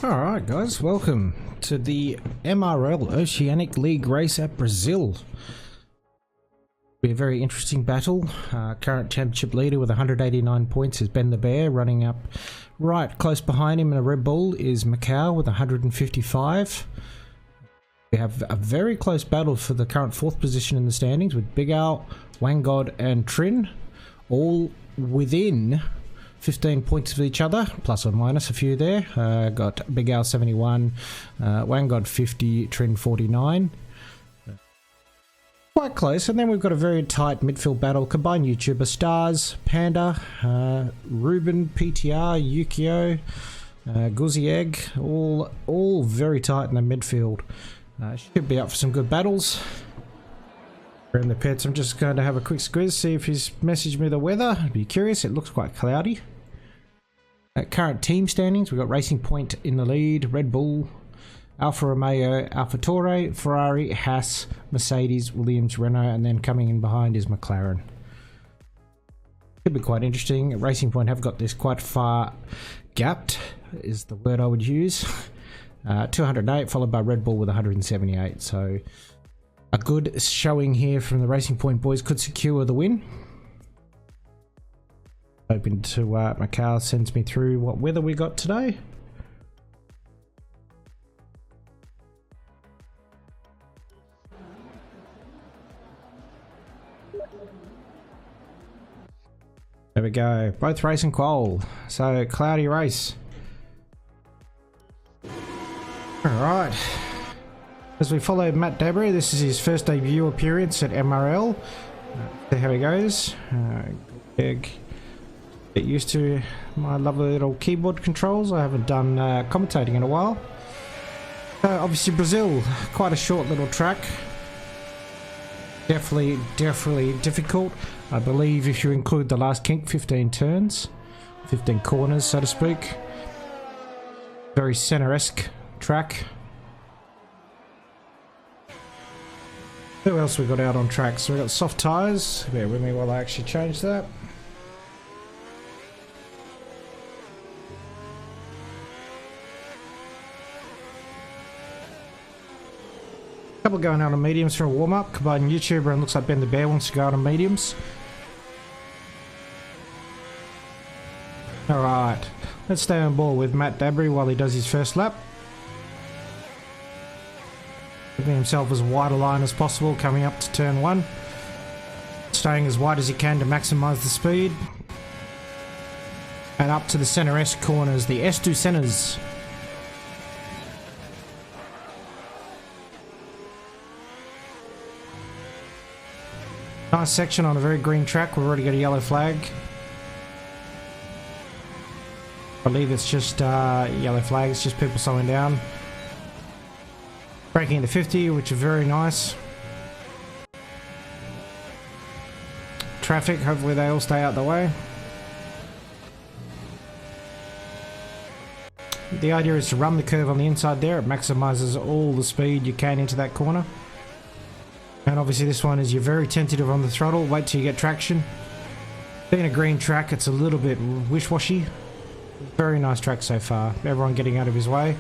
Alright guys, welcome to the MRL Oceanic League race at Brazil. Be a very interesting battle. Current championship leader with 189 points is Ben the Bear, running up right close behind him in a Red Bull is Macau with 155. We have a very close battle for the current 4th position in the standings with Big Al, Wangod and Trin all within 15 points of each other, plus or minus a few there. Got Big Al 71, Wangod 50, Trin 49. Quite close, and then we've got a very tight midfield battle. Combined YouTuber Stars, Panda, Ruben, PTR, Yukio, Guzzy Egg, all very tight in the midfield. Should be up for some good battles. We're in the pits. I'm just going to have a quick squiz, see if he's messaged me the weather. I'd be curious. It looks quite cloudy. Current team standings, we've got Racing Point in the lead, Red Bull, Alfa Romeo, Alfa Tauri, Ferrari, Haas, Mercedes, Williams, Renault, and then coming in behind is McLaren. Could be quite interesting. Racing Point have got this quite far gapped, is the word I would use. 208, followed by Red Bull with 178, so a good showing here from the Racing Point boys could secure the win. Hoping to Macau sends me through what weather we got today. There we go, both racing qual, so cloudy race. Alright, as we follow Matt Debris, this is his first debut appearance at MRL. See how he goes. Get used to my lovely little keyboard controls. I haven't done commentating in a while. Obviously Brazil, quite a short little track. Definitely difficult. I believe if you include the last kink, 15 turns, 15 corners so to speak. Very center-esque track. Who else we got out on track? So we got soft tyres. Bear with me while I actually change that. Couple going out on mediums for a warm-up. Combined YouTuber and looks like Ben the Bear wants to go out on mediums. Alright, let's stay on board with Matt Debris while he does his first lap. Keeping himself as wide a line as possible coming up to turn 1. Staying as wide as he can to maximise the speed. And up to the centre-esque corners, the S2 centres. Nice section on a very green track. We've already got a yellow flag. I believe it's just yellow flag, it's just people slowing down. Breaking into 50, which is very nice. Traffic, hopefully they all stay out the way. The idea is to run the curve on the inside there. It maximises all the speed you can into that corner. And obviously this one is you're very tentative on the throttle. Wait till you get traction. Being a green track, it's a little bit wish-washy. Very nice track so far. Everyone getting out of his way.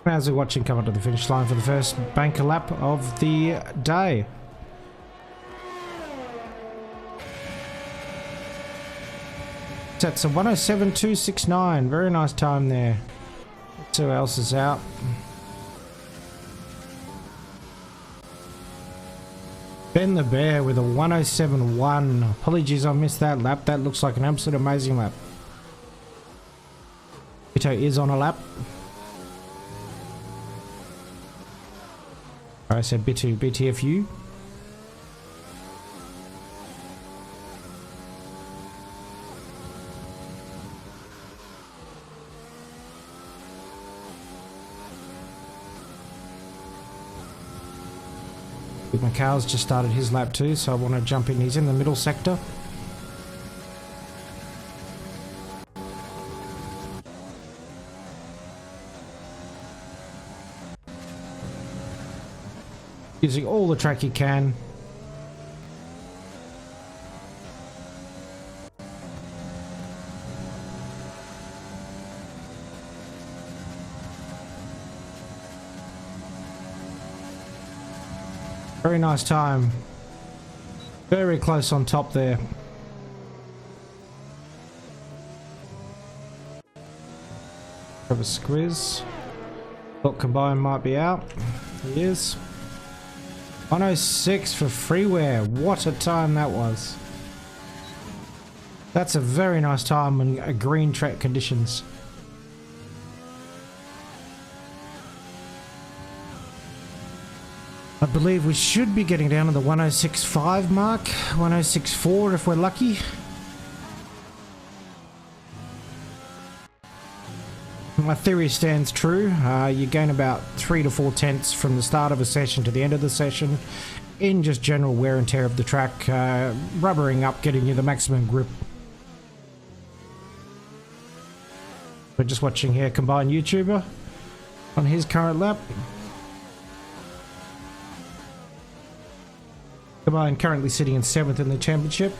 As we're watching come up to the finish line for the first banker lap of the day. That's a 107.269. Very nice time there. Let's see who else is out. Ben the Bear with a 107.1. Apologies, I missed that lap. That looks like an absolute amazing lap. Ito is on a lap. I said Bitu, BTFU. Macau's just started his lap too, so I want to jump in. He's in the middle sector. Using all the track you can. Very nice time. Very close on top there. Have a squeeze. Thought combine might be out. He is. 106 for freeware. What a time that was. That's a very nice time in green track conditions. I believe we should be getting down to the 106.5 mark, 106.4 if we're lucky. My theory stands true. You gain about 3 to 4 tenths from the start of a session to the end of the session in just general wear and tear of the track, rubbering up, getting you the maximum grip. We're just watching here, combined YouTuber on his current lap. Combine currently sitting in 7th in the championship.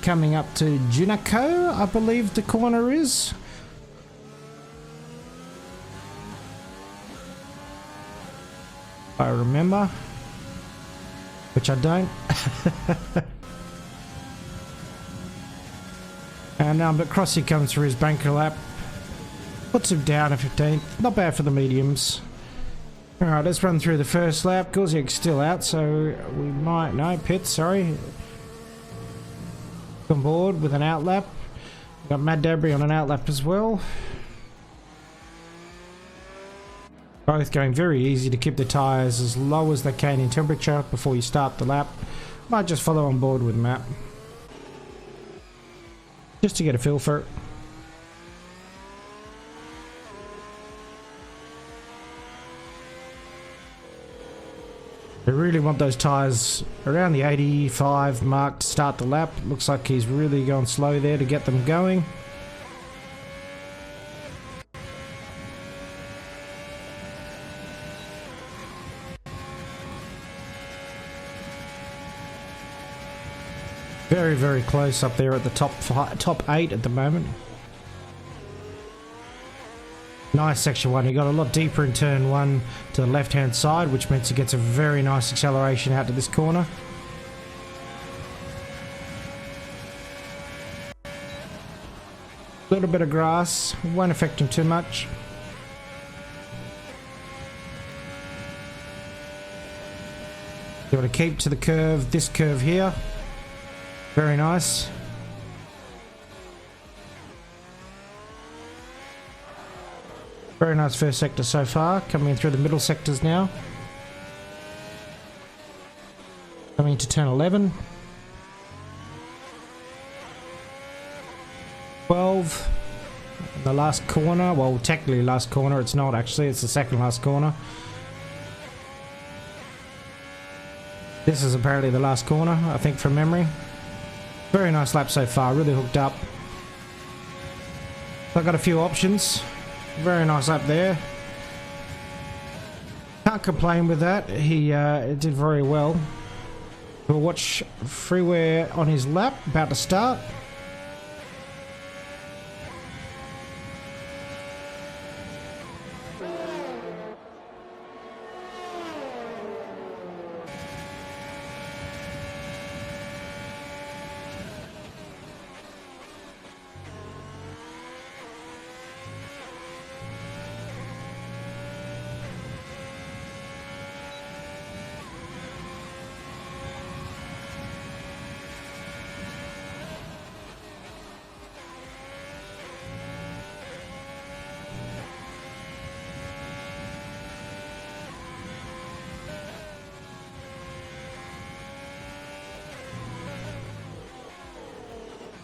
Coming up to Junako, I believe the corner is. I remember. Which I don't. And but Crossy comes through his banker lap. Puts him down a 15th. Not bad for the mediums. Alright, let's run through the first lap. Gauziek's still out, so we might... No, Pitt, sorry. On board with an outlap. We've got Mad Dabry on an outlap as well. Both going very easy to keep the tyres as low as they can in temperature before you start the lap. Might just follow on board with Matt. Just to get a feel for it. They really want those tyres around the 85 mark to start the lap. Looks like he's really going slow there to get them going. Very, very close up there at the top 8 at the moment. Nice section 1. He got a lot deeper in turn 1 to the left hand side, which means he gets a very nice acceleration out to this corner. A little bit of grass, won't affect him too much. You want to keep to the curve, this curve here. Very nice. Very nice first sector so far. Coming in through the middle sectors now. Coming into turn 11. 12. The last corner. Well, technically last corner. It's not actually. It's the second last corner. This is apparently the last corner, I think, from memory. Very nice lap so far. Really hooked up. I've got a few options. Very nice lap there. Can't complain with that. He did very well. We'll watch Freeware on his lap. About to start.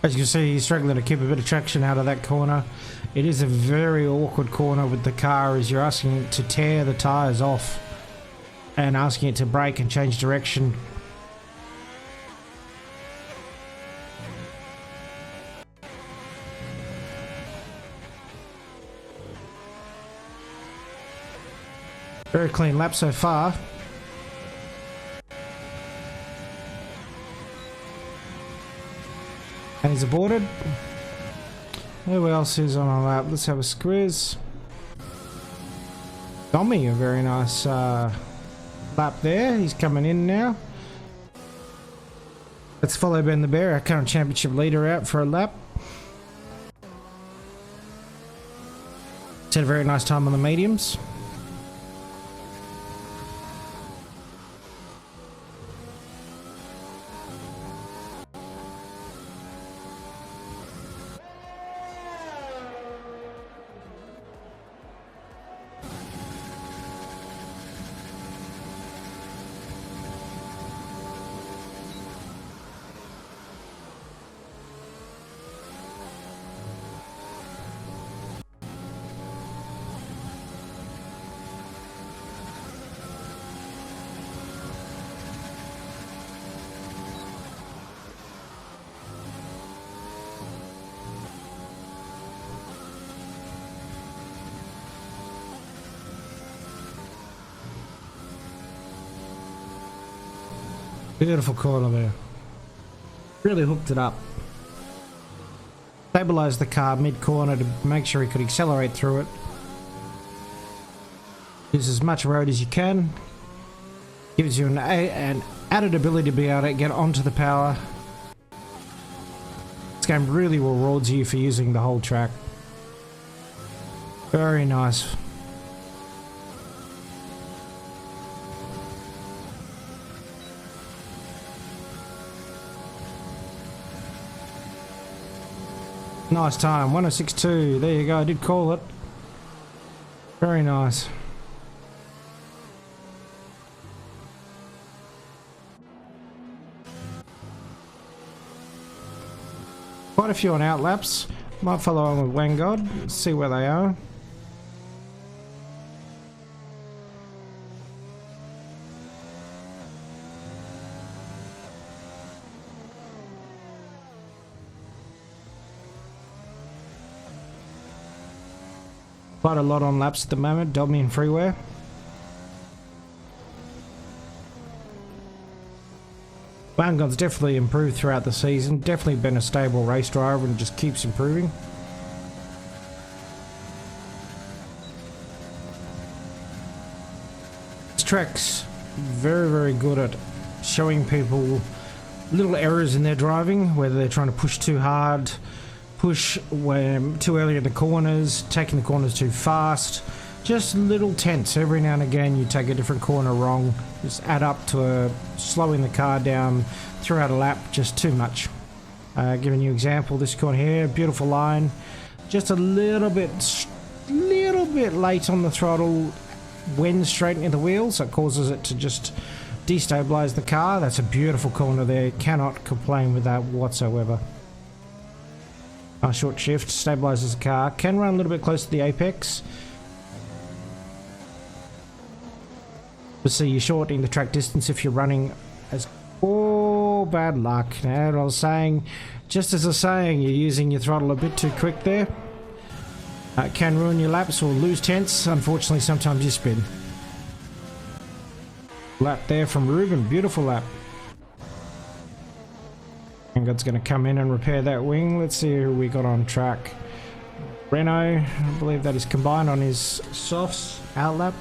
As you can see, he's struggling to keep a bit of traction out of that corner. It is a very awkward corner with the car as you're asking it to tear the tyres off and asking it to brake and change direction. Very clean lap so far. And he's aborted. Who else is on a lap? Let's have a squiz. Tommy, a very nice lap there. He's coming in now. Let's follow Ben the Bear, our current championship leader, out for a lap. He's had a very nice time on the mediums. Beautiful corner there. Really hooked it up. Stabilised the car mid-corner to make sure he could accelerate through it. Use as much road as you can. Gives you an added ability to be able to get onto the power. This game really rewards you for using the whole track. Very nice. Nice time, 106.2. There you go, I did call it. Very nice. Quite a few on out laps. Might follow on with Wangod, see where they are. Quite a lot on laps at the moment, Dobby and Freeware. Wangod's definitely improved throughout the season, definitely been a stable race driver and just keeps improving. This track's very, very good at showing people little errors in their driving, whether they're trying to push too hard, push when too early in the corners, taking the corners too fast. Just little tenths. Every now and again you take a different corner wrong. Just add up to slowing the car down throughout a lap. Just too much. Giving you an example, this corner here, beautiful line. Just a little bit late on the throttle when straightening the wheels. That causes it to just destabilize the car. That's a beautiful corner there. Cannot complain with that whatsoever. Short shift, stabilizes the car. Can run a little bit close to the apex. But see, you're shortening the track distance if you're running as... Oh, bad luck. Now, what I was saying, just as I was saying, you're using your throttle a bit too quick there. Can ruin your laps or lose tenths. Unfortunately, sometimes you spin. Lap there from Ruben. Beautiful lap. God's going to come in and repair that wing. Let's see who we got on track. Renault, I believe that is combined on his softs out lap.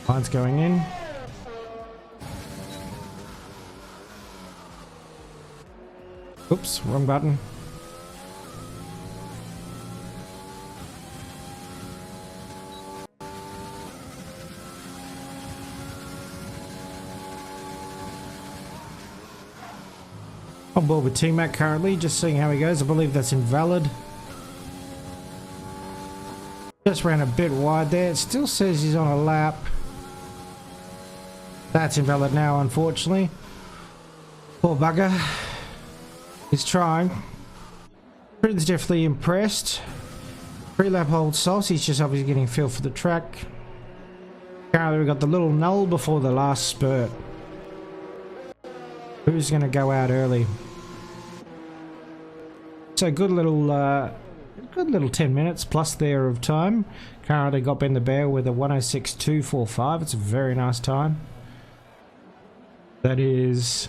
Line's going in. Oops, wrong button. On board with T-Mac currently, just seeing how he goes. I believe that's invalid. Just ran a bit wide there. It still says he's on a lap. That's invalid now, unfortunately. Poor bugger. He's trying. Britain's definitely impressed. Pre-lap hold sauce. He's just obviously getting a feel for the track. Currently we've got the little null before the last spurt. Who's going to go out early? So good little 10 minutes plus there of time. Currently got Ben the Bear with a 106.245. It's a very nice time. That is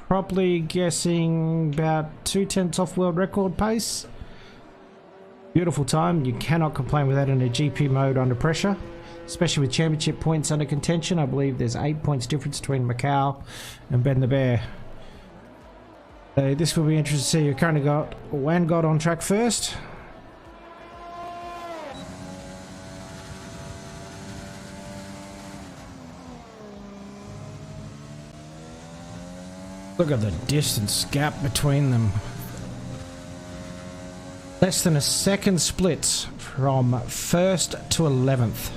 probably guessing about 2/10 off world record pace. Beautiful time. You cannot complain with that in a GP mode under pressure, especially with championship points under contention. I believe there's 8 points difference between Macau and Ben the Bear. This will be interesting to see. You've currently got Wangod on track first. Look at the distance gap between them. Less than a second splits from 1st to 11th.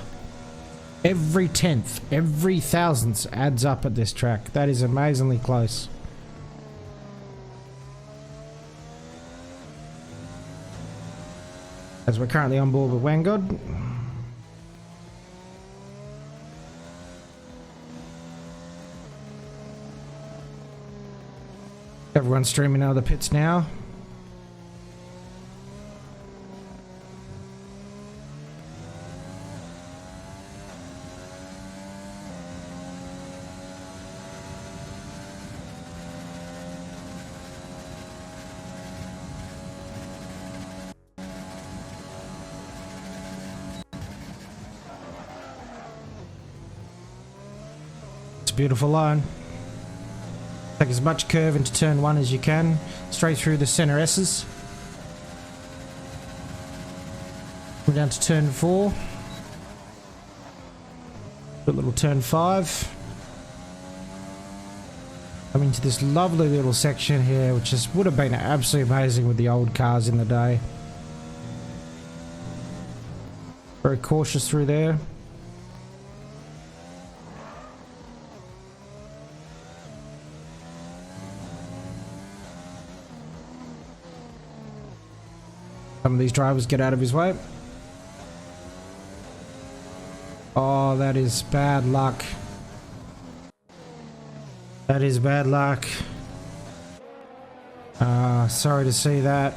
Every 10th, every thousandth adds up at this track. That is amazingly close. As we're currently on board with Wangod. Everyone's streaming out of the pits now. It's a beautiful line. Take as much curve into turn 1 as you can, straight through the center S's. We're down to turn 4. A little turn 5. Coming to this lovely little section here, which would have been absolutely amazing with the old cars in the day. Very cautious through there. Some of these drivers get out of his way. Oh, that is bad luck. That is bad luck. Sorry to see that.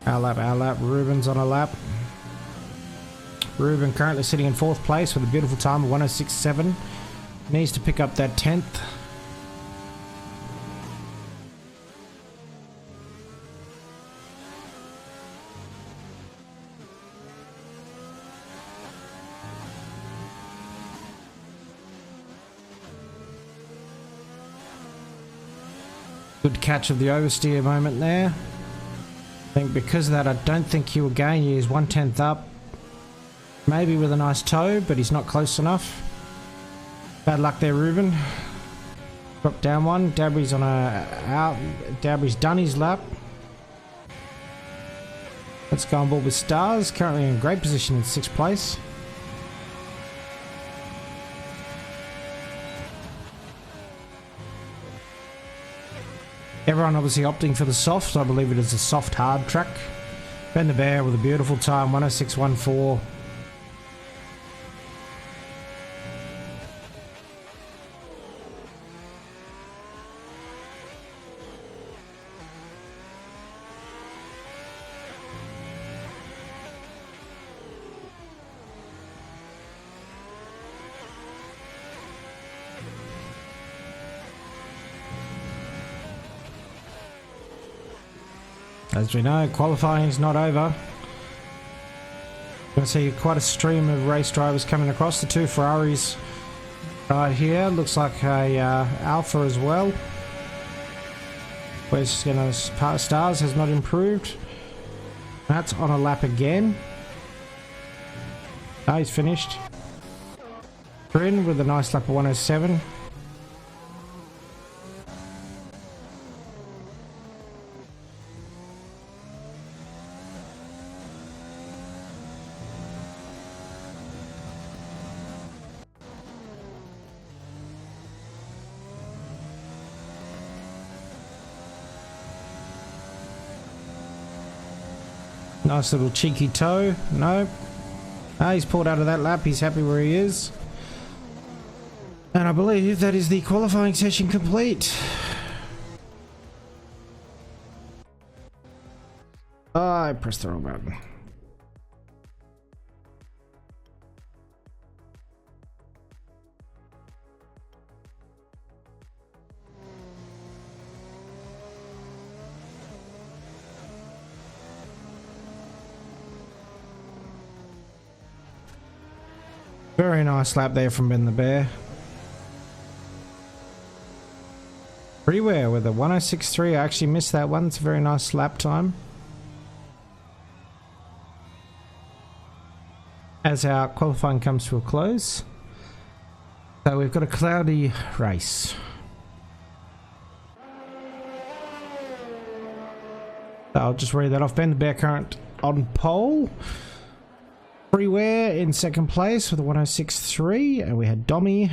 Our lap. Ruben's on a lap. Ruben currently sitting in 4th place with a beautiful time of 106.7. Needs to pick up that 10th. Good catch of the oversteer moment there. I think because of that, I don't think he will gain. He is 1/10 up. Maybe with a nice toe, but he's not close enough. Bad luck there, Ruben. Drop down one. Dabry's on a out. Dabry's done his lap. Let's go on board with Stars. Currently in great position in 6th place. Everyone obviously opting for the soft. I believe it is a soft hard track. Ben the Bear with a beautiful time, 106.14. As we know, qualifying is not over. We're going to see quite a stream of race drivers coming across. The 2 Ferraris right here. Looks like a Alpha as well. Where's Stars has not improved. That's on a lap again. Oh, he's finished. Bryn with a nice lap of 107. Nice little cheeky toe. No. He's pulled out of that lap. He's happy where he is. And I believe that is the qualifying session complete. I pressed the wrong button. Very nice lap there from Ben the Bear. Freeware with a 106.3. I actually missed that one. It's a very nice lap time. As our qualifying comes to a close. So we've got a cloudy race. So I'll just read that off. Ben the Bear current on pole. Freeware in second place with a 106.3, and we had Dommy,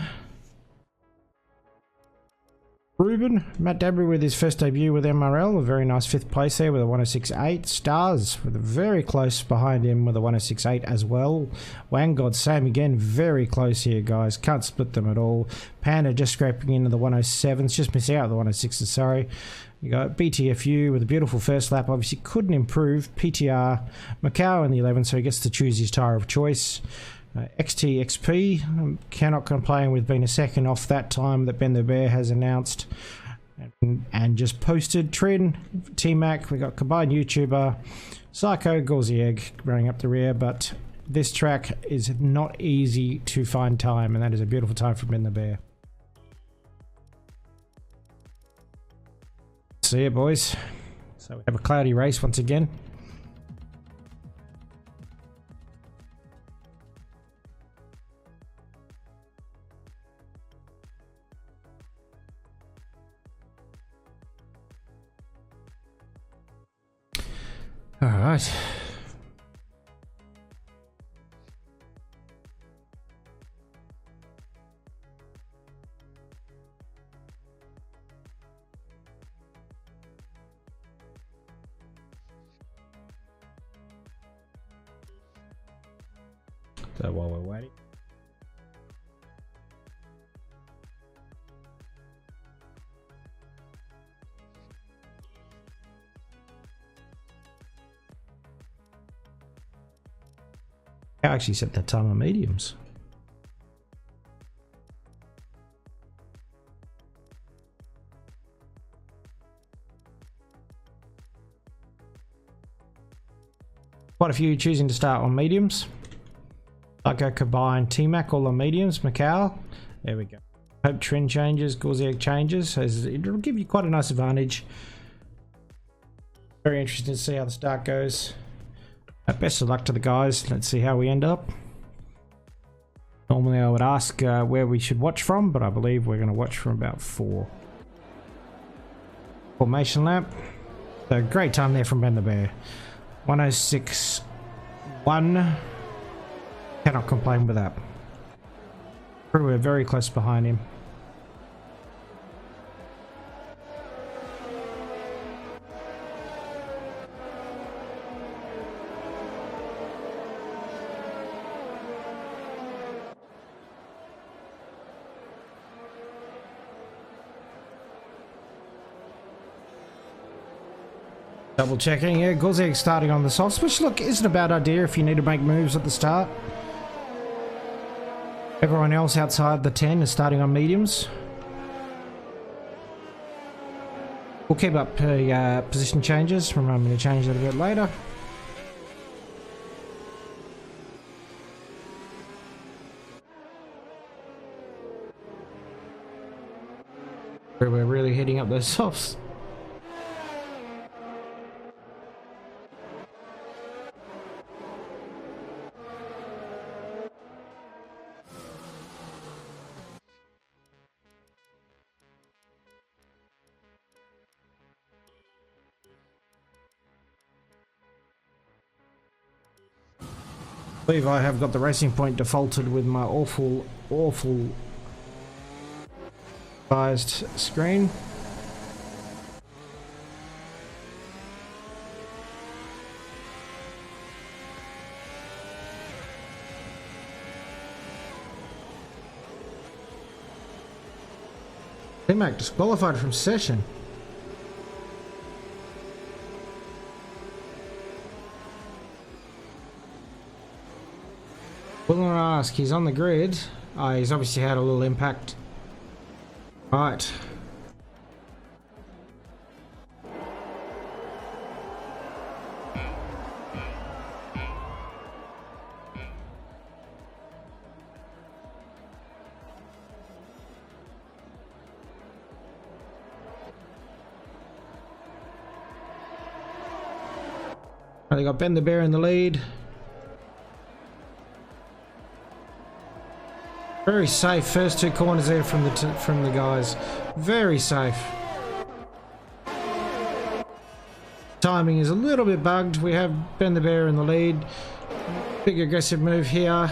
Ruben, Matt Dabry with his first debut with MRL, a very nice 5th place there with a 106.8. Stars with a very close behind him with a 106.8 as well. Wangod, same again, very close here, guys. Can't split them at all. Panda just scraping into the 107s, just missing out the 106s, sorry. You got BTFU with a beautiful first lap. Obviously couldn't improve. PTR Macau in the 11, so he gets to choose his tyre of choice. XTXP, cannot complain with being a second off that time that Ben the Bear has announced and just posted. Trin, T-Mac, we got combined YouTuber, Psycho, Gauzy Egg running up the rear, but this track is not easy to find time, and that is a beautiful time for Ben the Bear. See ya, boys. So we have a cloudy race once again. All right. So while we're waiting. I actually set that time on mediums. Quite a few choosing to start on mediums. Psycho, combine, T-Mac all on mediums. Macau, there we go. Hope trend changes, Gauzy changes. It'll give you quite a nice advantage. Very interesting to see how the start goes. Best of luck to the guys. Let's see how we end up. Normally I would ask where we should watch from, but I believe we're going to watch from about 4. Formation lap. So great time there from Ben the Bear. 106.1. Cannot complain with that. We're very close behind him. Double checking, yeah, Gauzy starting on the softs, which look isn't a bad idea if you need to make moves at the start. Everyone else outside the 10 is starting on mediums. We'll keep up position changes. Remind me to change that a bit later. We're really hitting up those softs. I believe I have got the racing point defaulted with my awful sized screen. T-Mac disqualified from session. Will I ask, he's on the grid. He's obviously had a little impact. Right. They got Ben the Bear in the lead. Very safe first two corners there from the guys. Very safe. Timing is a little bit bugged. We have Ben the Bear in the lead. Big aggressive move here.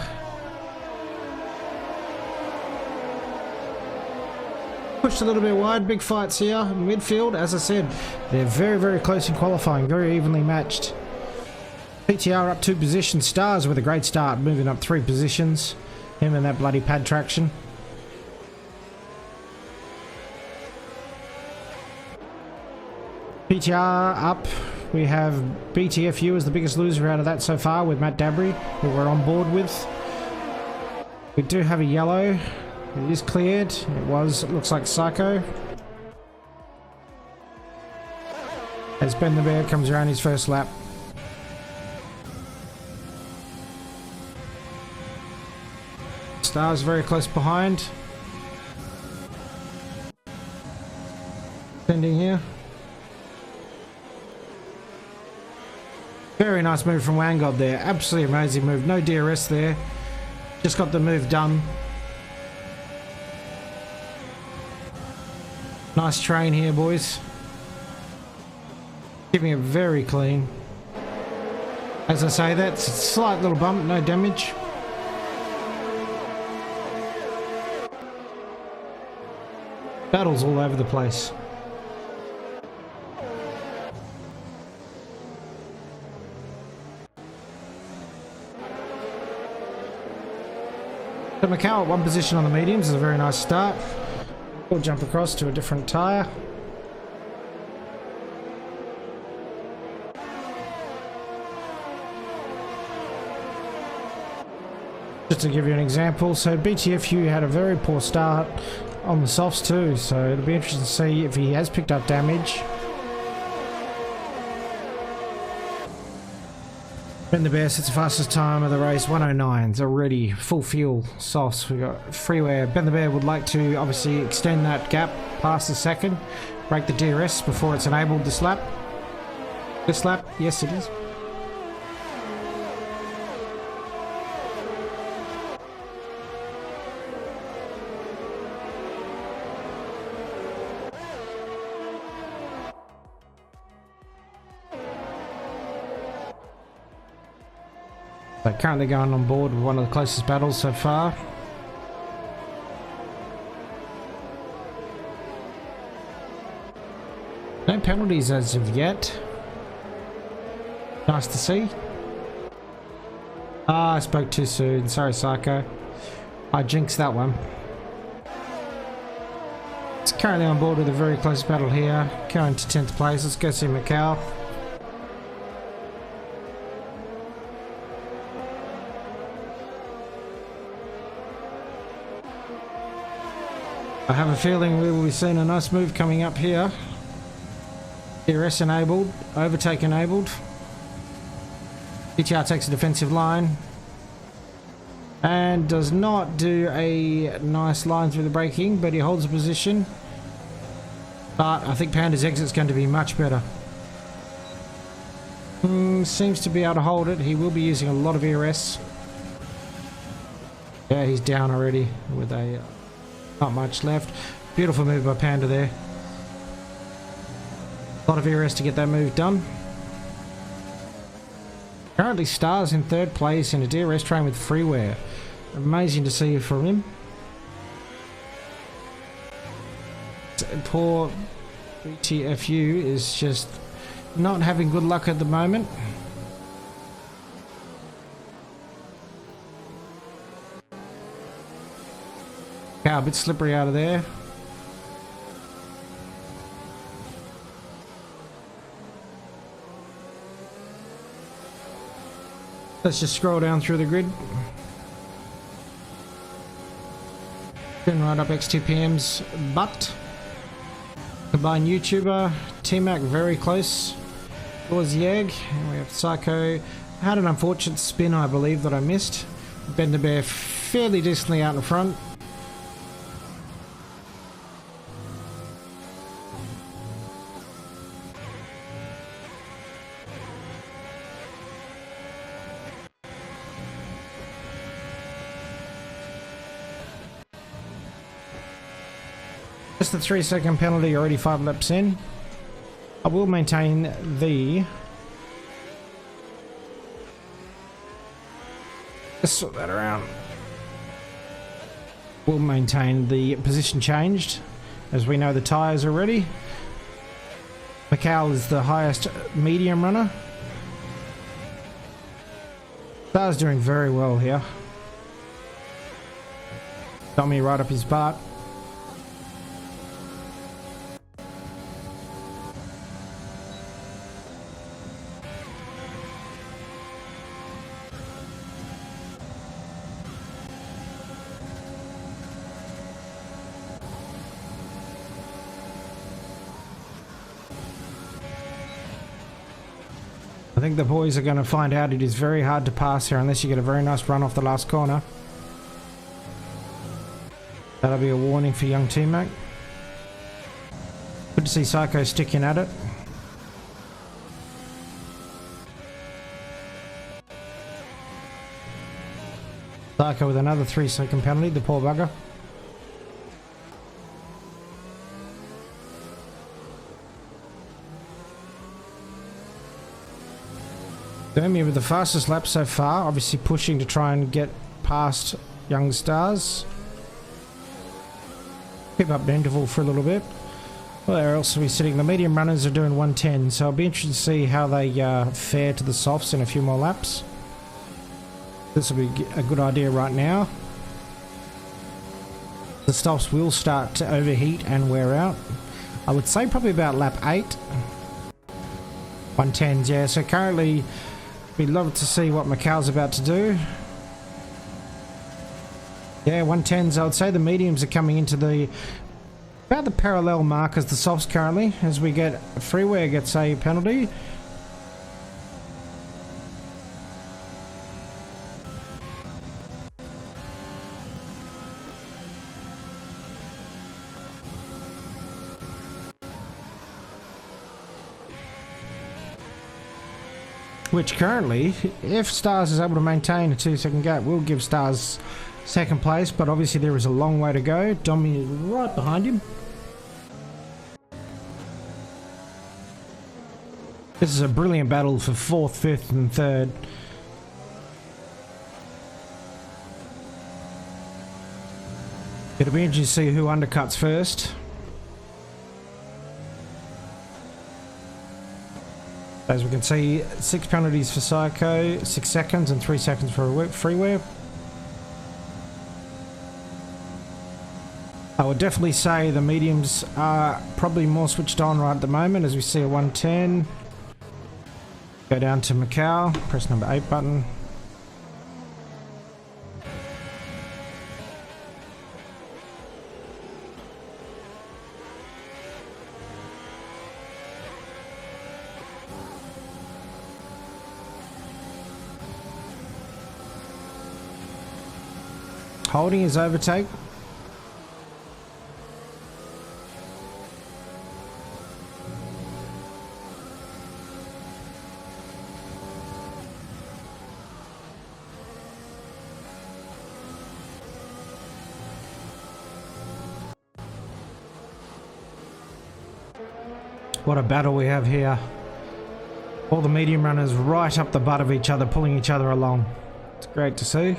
Pushed a little bit wide. Big fights here. Midfield, as I said, they're very, very close in qualifying. Very evenly matched. PTR up 2 positions. Stars with a great start, moving up 3 positions. Him and that bloody pad traction. PTR up. We have BTFU as the biggest loser out of that so far with Matt Dabry, who we're on board with. We do have a yellow. It is cleared. It looks like Psycho. As Ben the Bear comes around his first lap. Stars very close behind. Sending here. Very nice move from Wangod there. Absolutely amazing move. No DRS there. Just got the move done. Nice train here, boys. Keeping it very clean. As I say, that's a slight little bump, no damage. Battles all over the place. So Macau at 1 position on the mediums is a very nice start. We'll jump across to a different tyre. Just to give you an example, so BTFU had a very poor start on the softs too, so it'll be interesting to see if he has picked up damage. Ben the Bear sets the fastest time of the race, 109s already, full fuel, softs. We got freeware. Ben the Bear would like to obviously extend that gap past the second, break the DRS before it's enabled this lap. This lap, yes it is. So currently going on board with one of the closest battles so far. No penalties as of yet. Nice to see. I spoke too soon. Sorry, Psycho. I jinxed that one. It's currently on board with a very close battle here. Going to 10th place. Let's go see Macau. I have a feeling we will be seeing a nice move coming up here. DRS enabled, overtake enabled. PTR takes a defensive line and does not do a nice line through the braking, but he holds a position. But I think Panda's exit's going to be much better. Seems to be able to hold it. He will be using a lot of ERS. Yeah, he's down already with a... not much left. Beautiful move by Panda there. A lot of ERS to get that move done. Currently Stars in 3rd place in a DRS train with freeware. Amazing to see from him. Poor BTFU is just not having good luck at the moment. A bit slippery out of there. Let's just scroll down through the grid. Then right up X2PM's butt. Combined YouTuber, T-Mac very close. Towards Yeg, and we have Psycho. Had an unfortunate spin, I believe, that I missed. Bender Bear fairly decently out in front. Just the 3-second penalty, already 5 laps in. I will maintain the... Let's sort that around. We'll maintain the position changed, as we know the tyres are ready. Macau is the highest medium runner. Star's doing very well here. Tommy right up his butt. I think the boys are going to find out it is very hard to pass here unless you get a very nice run off the last corner. That'll be a warning for young T-Mac. Good to see Psycho sticking at it. Psycho with another 3-second penalty, the poor bugger. Dermy with the fastest lap so far, obviously pushing to try and get past young stars. Keep up the interval for a little bit. Where else are we sitting? The medium runners are doing 110, so I'll be interested to see how they fare to the softs in a few more laps. This will be a good idea right now. The softs will start to overheat and wear out. I would say probably about lap 8. 110s, yeah, so currently we'd love to see what Macau's about to do. Yeah, 110s. I would say the mediums are coming into the about the parallel mark as the softs currently, as we get Freeware gets a penalty. Which currently, if Stars is able to maintain a 2-second gap, will give Stars second place, but obviously there is a long way to go. Domi is right behind him. This is a brilliant battle for 4th, 5th and 3rd. It'll be interesting to see who undercuts first. As we can see, 6 penalties for Psycho, 6 seconds and 3 seconds for Freeware. I would definitely say the mediums are probably more switched on right at the moment, as we see a 110. Go down to Macau, press number 8 button. Holding his overtake. What a battle we have here. All the medium runners right up the butt of each other, pulling each other along. It's great to see.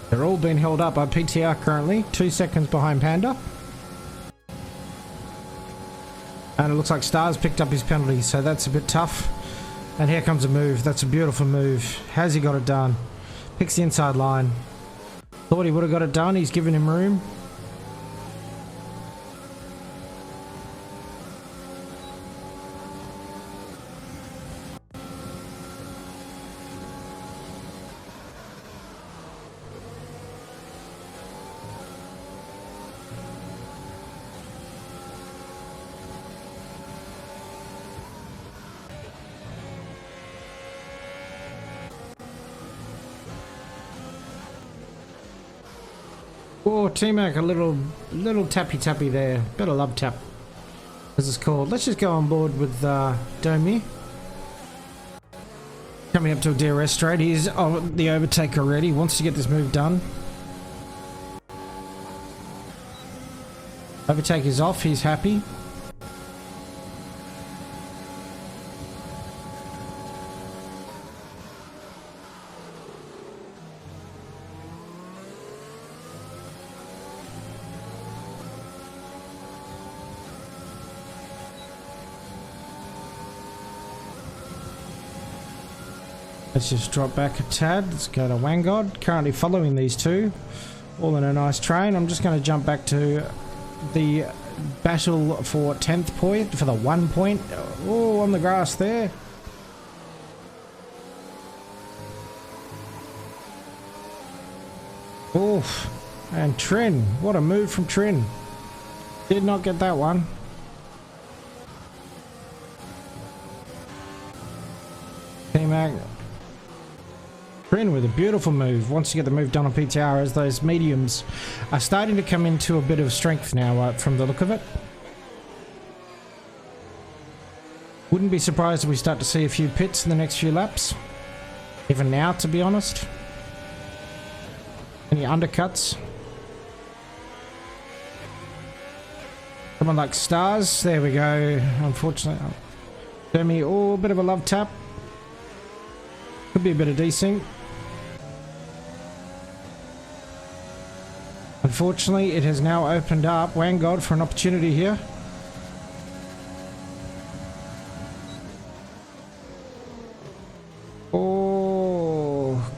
They're all being held up by PTR currently, 2 seconds behind Panda. And it looks like Stars picked up his penalty, so that's a bit tough. And here comes a move. That's a beautiful move. Has he got it done? Picks the inside line. Thought he would have got it done. He's given him room. Oh, T-Mac, a little tappy there. Bit of love tap, as it's called. Let's just go on board with Domi. Coming up to a DRS straight. He's on the overtake already. Wants to get this move done. Overtake is off. He's happy. Let's just drop back a tad. Let's go to Wangod. Currently following these two. All in a nice train. I'm just going to jump back to the battle for 10th point. For the 1 point. Oh, on the grass there. Oof. And Trin. What a move from Trin. Did not get that one. T-Mac. Trin with a beautiful move. Wants to get the move done on PTR as those mediums are starting to come into a bit of strength now from the look of it. Wouldn't be surprised if we start to see a few pits in the next few laps. Even now, to be honest. Any undercuts? Someone like Stars. There we go. Unfortunately. Demi, oh, a bit of a love tap. Could be a bit of desync. Unfortunately, it has now opened up Wangod for an opportunity here. Oh,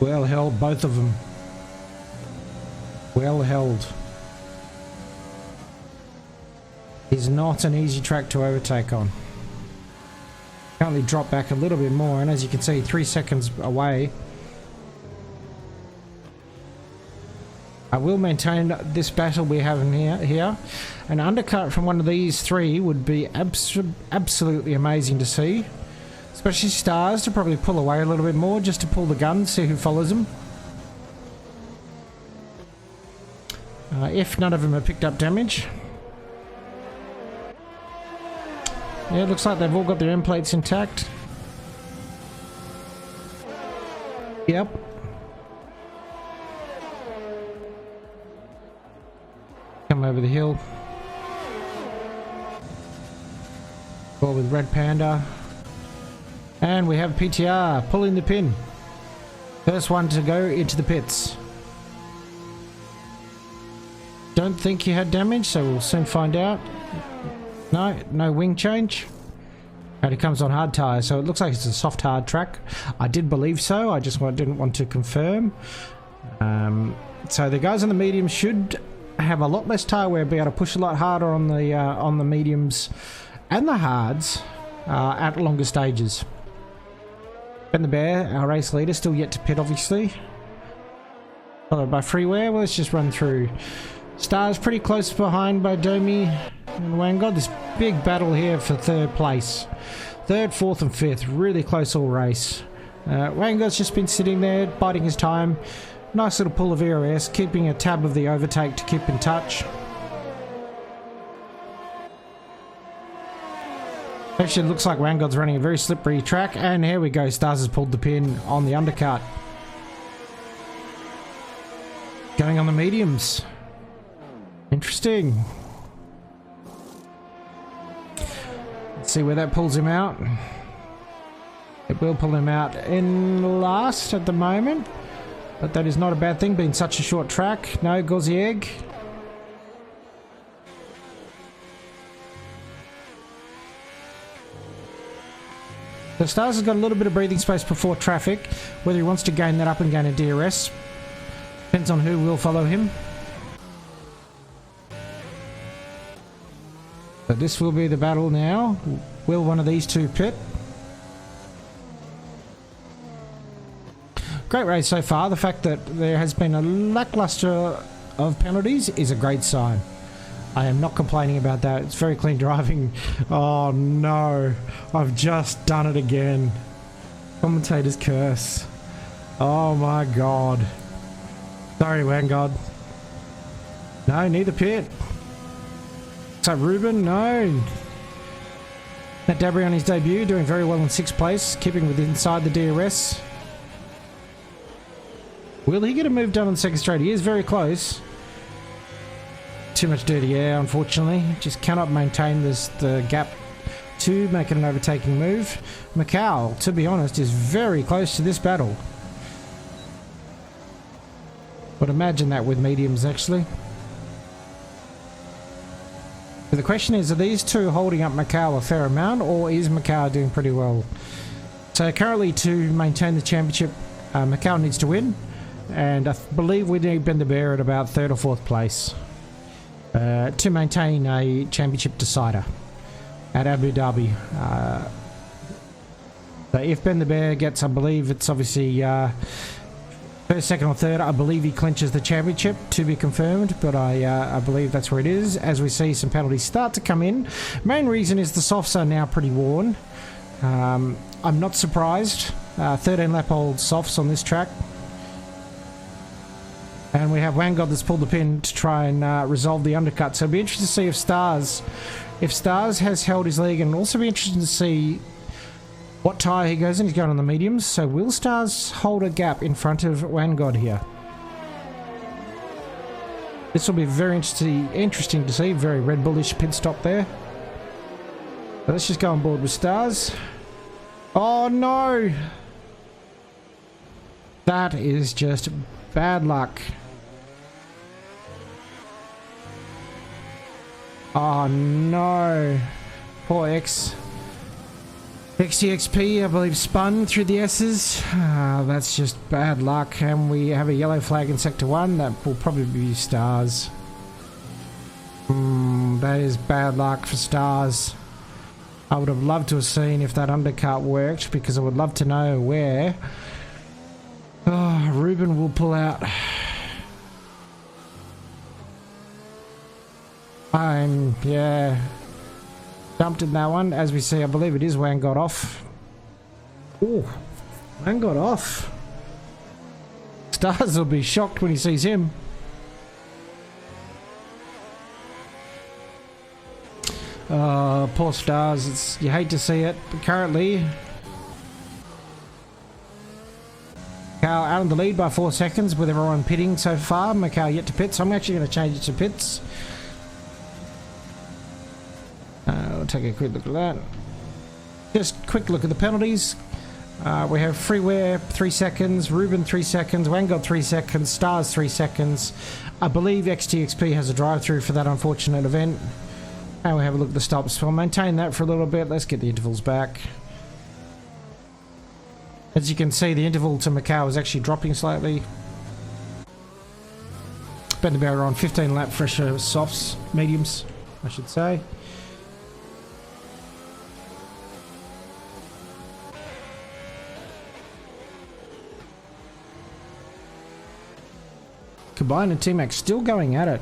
well held, both of them. Well held. Is not an easy track to overtake on. Currently drop back a little bit more, and as you can see, 3 seconds away. I will maintain this battle we have in here. An undercut from one of these three would be absolutely amazing to see. Especially Stars to probably pull away a little bit more, just to pull the gun, see who follows them. If none of them have picked up damage. Yeah, it looks like they've all got their end plates intact. Yep. Come over the hill. Ball with Red Panda. And we have PTR pulling the pin. First one to go into the pits. Don't think he had damage, so we'll soon find out. No wing change. And it comes on hard tyre, so it looks like it's a soft hard track. I did believe so, I just didn't want to confirm. So the guys on the mediums should have a lot less tyre wear, be able to push a lot harder on the mediums and the hards at longer stages. Ben the Bear, our race leader, still yet to pit obviously. Followed by Freeware. Well, let's just run through. Stars pretty close behind by Domi and Wangod. This big battle here for third place. Third, fourth and fifth. Really close all race. Wangod's just been sitting there, biding his time. Nice little pull of ERS, keeping a tab of the overtake to keep in touch. Actually, it looks like Wangod's running a very slippery track. And here we go. Stars has pulled the pin on the undercut. Going on the mediums. Interesting. Let's see where that pulls him out. It will pull him out in last at the moment. But that is not a bad thing, being such a short track. No, Gauzy Egg. So Stars has got a little bit of breathing space before traffic. Whether he wants to gain that up and gain a DRS depends on who will follow him. So this will be the battle now. Will one of these two pit? Great race so far. The fact that there has been a lackluster of penalties is a great sign. I am not complaining about that. It's very clean driving. Oh no, I've just done it again. Commentator's curse. Oh my god. Sorry, Vanguard. No, neither pit. So Ruben, no. Matt Dabry on his debut, doing very well in 6th place, keeping within inside the DRS. Will he get a move done on the second straight? He is very close. Too much dirty air, unfortunately. Just cannot maintain the gap to make it an overtaking move. Macau, to be honest, is very close to this battle. Would imagine that with mediums, actually. But the question is, are these two holding up Macau a fair amount, or is Macau doing pretty well? So currently, to maintain the championship, Macau needs to win, and I believe we need Ben the Bear at about 3rd or 4th place to maintain a championship decider at Abu Dhabi. So if Ben the Bear gets, I believe it's obviously first, second or third, I believe he clinches the championship, to be confirmed, but I believe that's where it is. As we see some penalties start to come in. Main reason is the softs are now pretty worn. I'm not surprised. 13 lap old softs on this track. And we have Vanguard that's pulled the pin to try and resolve the undercut. So it'll be interesting to see if Stars has held his leg, and also be interesting to see what tyre he goes in. He's going on the mediums. So will Stars hold a gap in front of Vanguard here? This will be very interesting to see. Very Red Bullish pit stop there. So let's just go on board with Stars. Oh no! That is just bad luck. Oh no. Poor XTXP, I believe, spun through the S's. That's just bad luck. And we have a yellow flag in Sector 1. That will probably be Stars. That is bad luck for Stars. I would have loved to have seen if that undercut worked, because I would love to know where. Oh, Ruben will pull out. Yeah, jumped in that one. As we see, I believe it is Wang got off. Oh, Wang got off. Stars will be shocked when he sees him. Poor Stars. You hate to see it, but currently Macau out in the lead by 4 seconds with everyone pitting so far. Macau yet to pit, so I'm actually going to change it to pits. We'll take a quick look at that. Just quick look at the penalties. We have Freeware 3 seconds, Ruben 3 seconds, Vanguard 3 seconds, Stars 3 seconds. I believe XTXP has a drive-through for that unfortunate event. And we have a look at the stops. We'll maintain that for a little bit. Let's get the intervals back. As you can see, the interval to Macau is actually dropping slightly. Ben the Bear on 15 lap fresher softs, mediums, I should say. Combine and T-Max still going at it.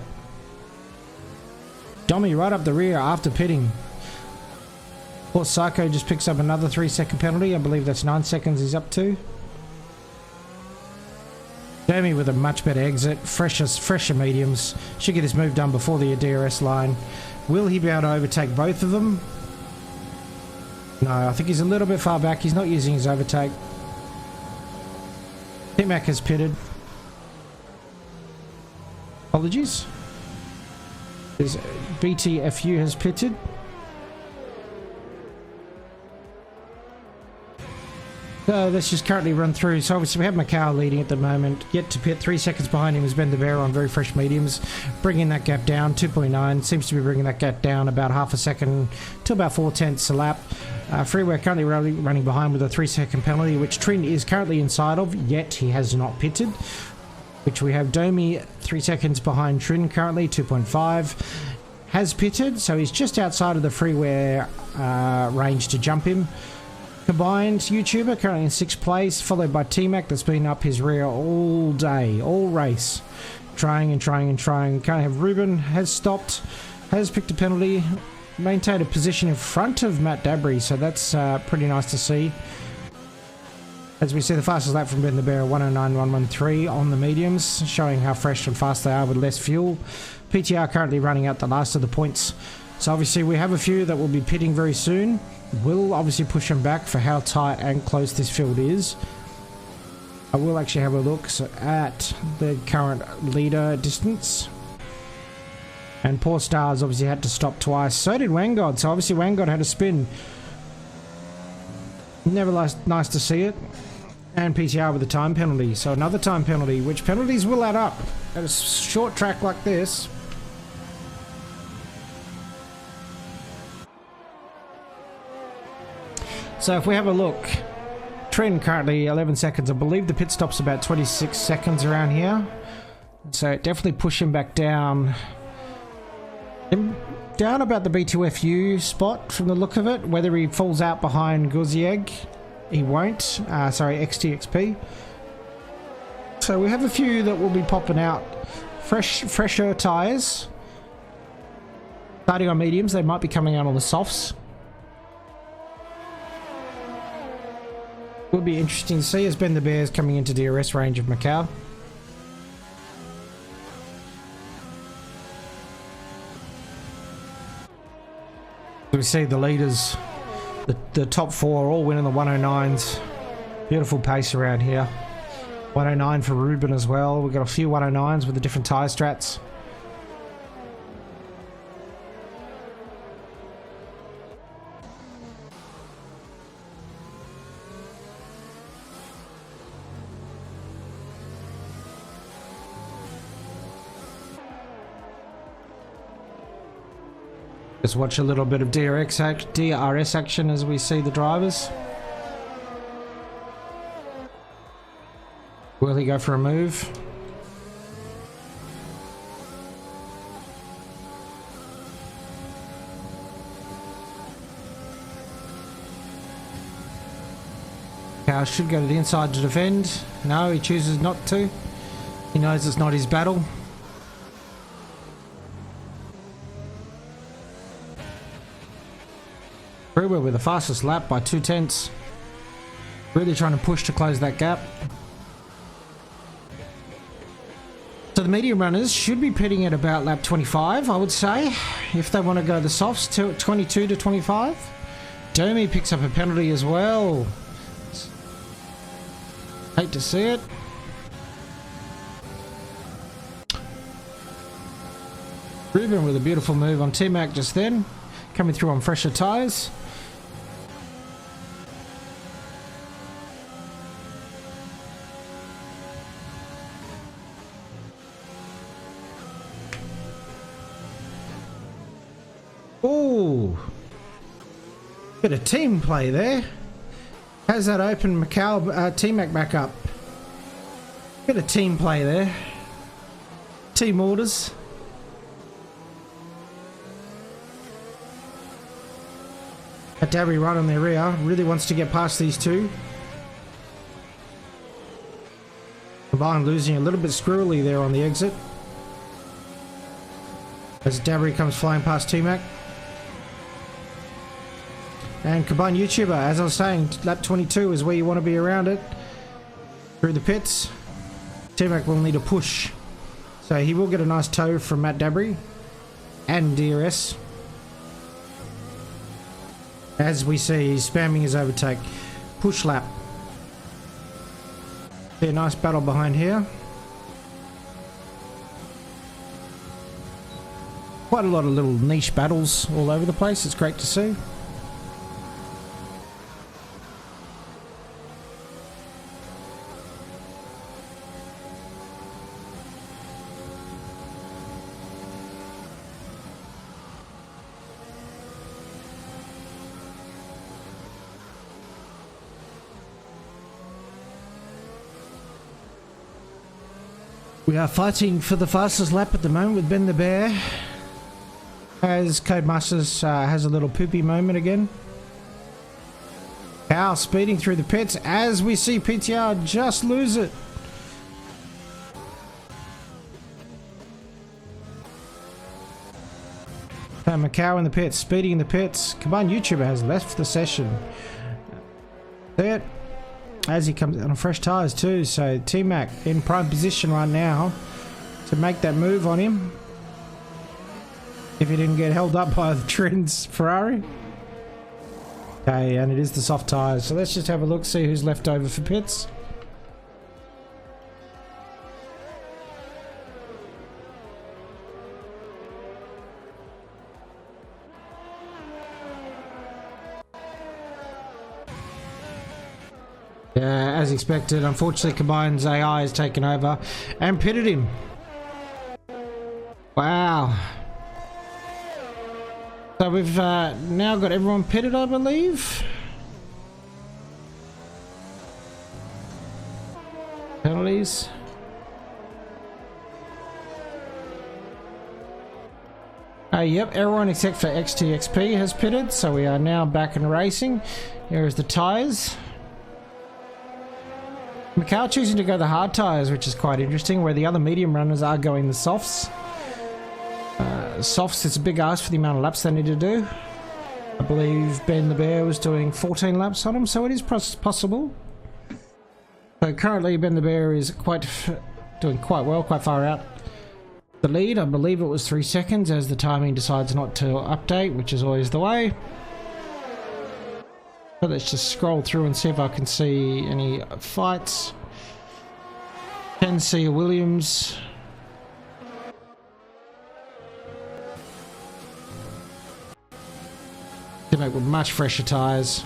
Dommy right up the rear after pitting. Poor Psycho just picks up another 3-second penalty. I believe that's 9 seconds he's up to. Jamie with a much better exit. Fresher mediums. Should get his move done before the DRS line. Will he be able to overtake both of them? No, I think he's a little bit far back. He's not using his overtake. T-Mac has pitted. Apologies. BTFU has pitted. Let's just currently run through. So obviously we have Macau leading at the moment. Yet to pit, 3 seconds behind him is Ben the Bear on very fresh mediums, bringing that gap down 2.9. Seems to be bringing that gap down about half a second to about 4/10 a lap. Freeway currently running behind with a 3-second penalty, which Trin is currently inside of. Yet he has not pitted. Which we have Domi 3 seconds behind Trin currently, 2.5. Has pitted, so he's just outside of the freeway range to jump him. Combined YouTuber currently in 6th place, followed by T-Mac that's been up his rear all day, all race. Trying and trying and trying. Can't have Ruben, has stopped, has picked a penalty, maintained a position in front of Matt Dabry, so that's pretty nice to see. As we see the fastest lap from Ben the Bear, 109.113 on the mediums, showing how fresh and fast they are with less fuel. PTR currently running out the last of the points. So obviously we have a few that will be pitting very soon. We'll obviously push them back for how tight and close this field is. I will actually have a look at the current leader distance. And poor Stars obviously had to stop twice. So did Wangod. So obviously Wangod had a spin. Never nice to see it. And PTR with a time penalty. So another time penalty, which penalties will add up at a short track like this. So if we have a look, Trin currently 11 seconds. I believe the pit stop's about 26 seconds around here. So definitely push him back down. Down about the B2FU spot from the look of it. Whether he falls out behind Guzieg, he won't. Sorry, XTXP. So we have a few that will be popping out. Fresher tyres. Starting on mediums, they might be coming out on the softs. Will be interesting to see as Ben the Bear's coming into DRS range of Macau. We see the leaders, the top 4 all winning the 109s. Beautiful pace around here. 109 for Ruben as well. We've got a few 109s with the different tyre strats. Just watch a little bit of DRS action as we see the drivers. Will he go for a move? Cow should go to the inside to defend. No, he chooses not to. He knows it's not his battle. Freeway with the fastest lap by 2/10. Really trying to push to close that gap. So the medium runners should be pitting at about lap 25, I would say, if they want to go the softs to 22 to 25. Domi picks up a penalty as well. Hate to see it. Ruben with a beautiful move on T-Mac just then, coming through on fresher tyres. Ooh, bit of team play there. How's that open Macau T-Mac back up? Bit of team play there. Team orders. A Dabby right on their rear. Really wants to get past these two. Combined losing a little bit squirrely there on the exit. As Dabry comes flying past T-Mac. And combined YouTuber, as I was saying, lap 22 is where you want to be around it. Through the pits. T-Mac will need a push. So he will get a nice tow from Matt Dabry. And DRS. As we see, he's spamming his overtake. Push lap. See a nice battle behind here. Quite a lot of little niche battles all over the place. It's great to see. We are fighting for the fastest lap at the moment with Ben the Bear, as Codemasters has a little poopy moment again. Cow speeding through the pits as we see PTR just lose it. Macau in the pits, speeding in the pits. Combined YouTuber has left the session. There, as he comes on fresh tyres too, so T-Mac in prime position right now to make that move on him. If he didn't get held up by the Trent's Ferrari. Okay, and it is the soft tyres, so let's just have a look, see who's left over for pits. As expected, unfortunately Combine's AI has taken over and pitted him. Wow. So we've now got everyone pitted, I believe. Penalties. Yep, everyone except for XTXP has pitted, so we are now back in racing. Here is the tyres. Macau choosing to go the hard tyres, which is quite interesting, where the other medium runners are going the softs. Softs, it's a big ask for the amount of laps they need to do. I believe Ben the Bear was doing 14 laps on them, so it is possible. So currently Ben the Bear is doing quite well, quite far out. The lead, I believe it was 3 seconds, as the timing decides not to update, which is always the way. So let's just scroll through and see if I can see any fights. Can see a Williams. To make with much fresher tyres.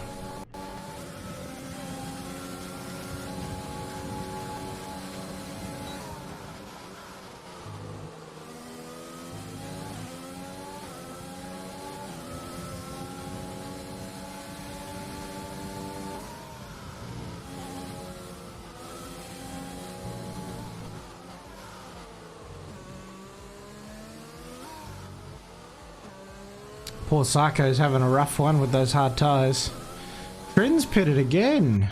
Poor Psycho's having a rough one with those hard tyres. Trins pitted again.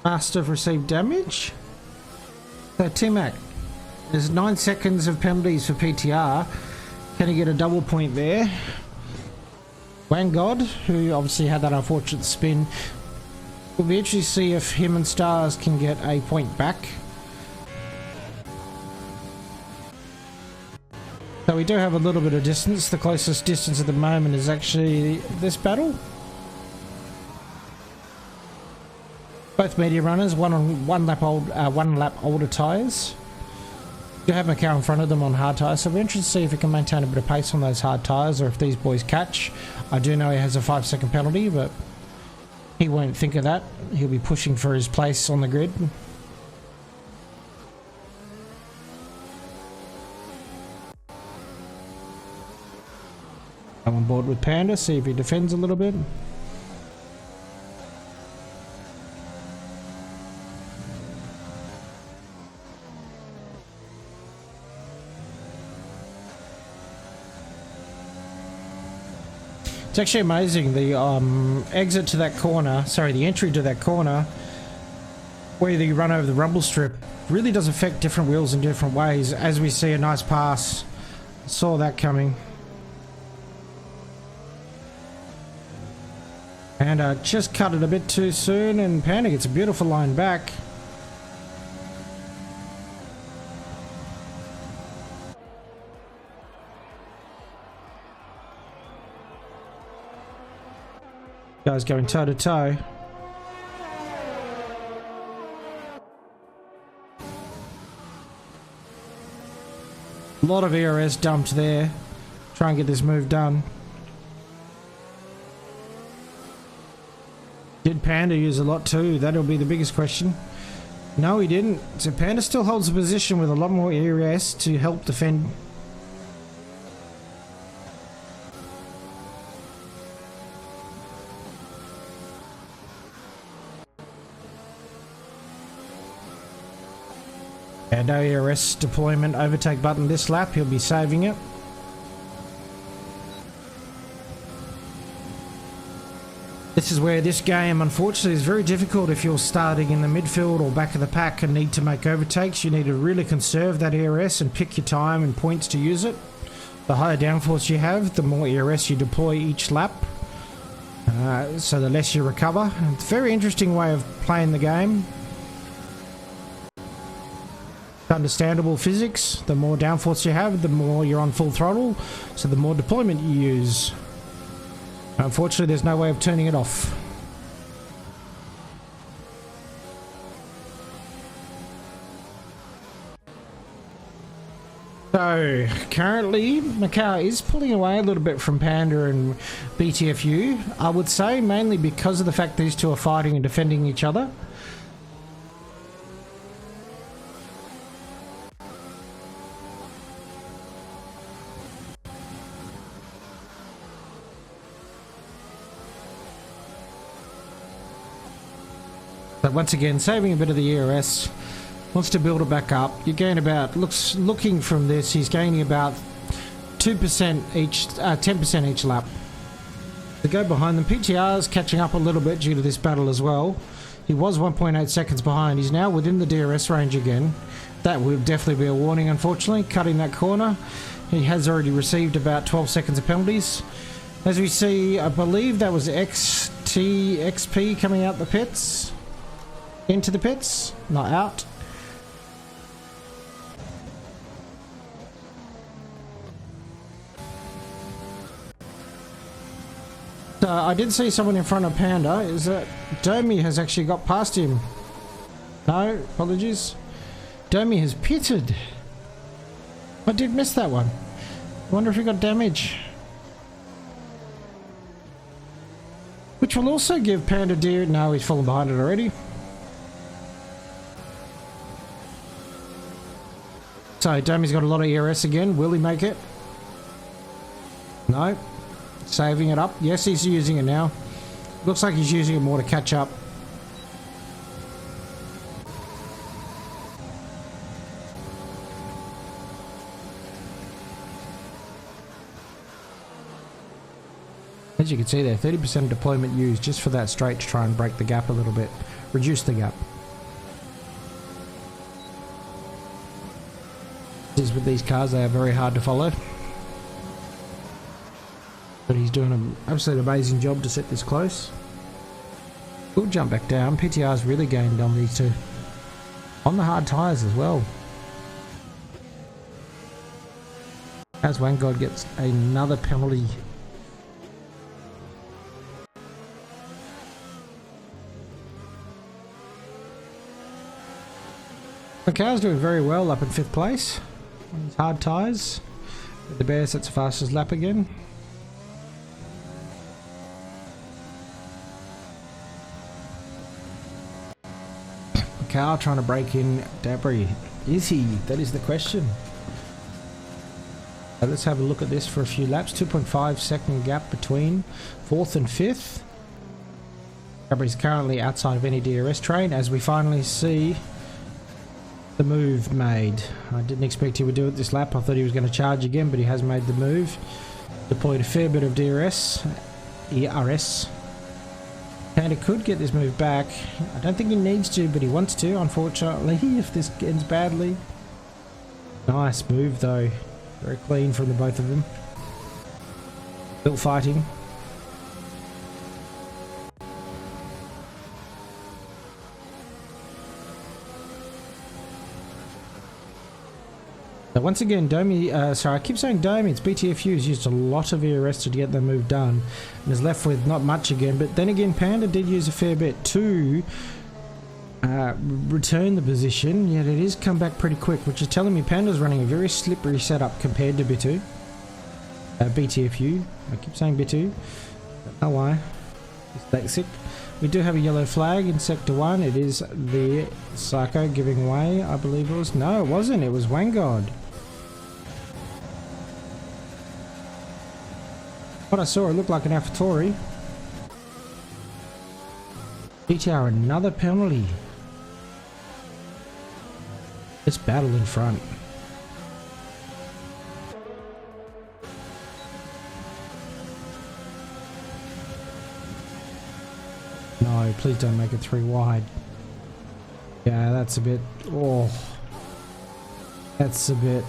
Must have received damage. So T-Mac, there's 9 seconds of penalties for PTR. Can he get a double point there? Wangod, who obviously had that unfortunate spin. We'll be interested to see if him and Stars can get a point back. So we do have a little bit of distance. The closest distance at the moment is actually this battle. Both medium runners, one lap older tyres. You have Macau in front of them on hard tyres, so we're interested to see if he can maintain a bit of pace on those hard tyres or if these boys catch. I do know he has a 5-second penalty, but he won't think of that. He'll be pushing for his place on the grid. I'm on board with Panda, see if he defends a little bit. It's actually amazing, the exit to that corner, sorry, the entry to that corner, whether you run over the rumble strip, really does affect different wheels in different ways. As we see a nice pass, saw that coming. And just cut it a bit too soon, and Panda gets a beautiful line back. Guys going toe to toe. A lot of ERS dumped there. Try and get this move done. Did Panda use a lot too? That'll be the biggest question. No, he didn't. So Panda still holds the position with a lot more ERS to help defend. And no ERS deployment overtake button this lap, he'll be saving it. This is where this game, unfortunately, is very difficult if you're starting in the midfield or back of the pack and need to make overtakes. You need to really conserve that ERS and pick your time and points to use it. The higher downforce you have, the more ERS you deploy each lap. So the less you recover. It's a very interesting way of playing the game. Understandable physics. The more downforce you have, the more you're on full throttle. So the more deployment you use. Unfortunately, there's no way of turning it off. So, currently, Macau is pulling away a little bit from Panda and BTFU. I would say mainly because of the fact these two are fighting and defending each other. But once again, saving a bit of the ERS, wants to build it back up. You gain about, looking from this, he's gaining about 2% each, 10% each lap. To go behind them, PTR's catching up a little bit due to this battle as well. He was 1.8 seconds behind. He's now within the DRS range again. That will definitely be a warning, unfortunately, cutting that corner. He has already received about 12 seconds of penalties. As we see, I believe that was XP coming out the pits. Into the pits, not out. I did see someone in front of Panda. Is that Domi has actually got past him? No, apologies. Domi has pitted. I did miss that one. I wonder if he got damage. Which will also give Panda Deer. No, he's fallen behind it already. So Domi's got a lot of ERS again. Will he make it? No. Saving it up. Yes, he's using it now. Looks like he's using it more to catch up. As you can see there, 30% deployment used just for that straight to try and break the gap a little bit. Reduce the gap. With these cars, they are very hard to follow. But he's doing an absolute amazing job to set this close. We'll jump back down. PTR's really gained on these two. On the hard tyres as well. As Wangod gets another penalty. The car's doing very well up in 5th place. On his hard tyres. The Bear sets the fastest lap again. Car trying to break in Dabry. Is he? That is the question. Let's have a look at this for a few laps. 2.5 second gap between 4th and 5th. Dabry's currently outside of any DRS train as we finally see the move made. I didn't expect he would do it this lap. I thought he was going to charge again, but he has made the move. Deployed a fair bit of ERS. Panda could get this move back. I don't think he needs to, but he wants to, unfortunately, if this ends badly. Nice move, though. Very clean from the both of them. Still fighting. Once again, Domi, sorry, I keep saying Domi, it's BTFU has used a lot of ERS to get that move done and is left with not much again, but then again Panda did use a fair bit to return the position, yet it is come back pretty quick, which is telling me Panda's running a very slippery setup compared to Bitu. BTFU, I keep saying Bitu, don't know why, it's dyslexic. We do have a yellow flag in Sector 1, it is the Psycho giving way, I believe it was. No, it wasn't, it was Wangod. What I saw, it looked like an AlphaTauri. BTR, another penalty. This battle in front. No, please don't make it 3 wide. Yeah, that's a bit... Oh. That's a bit...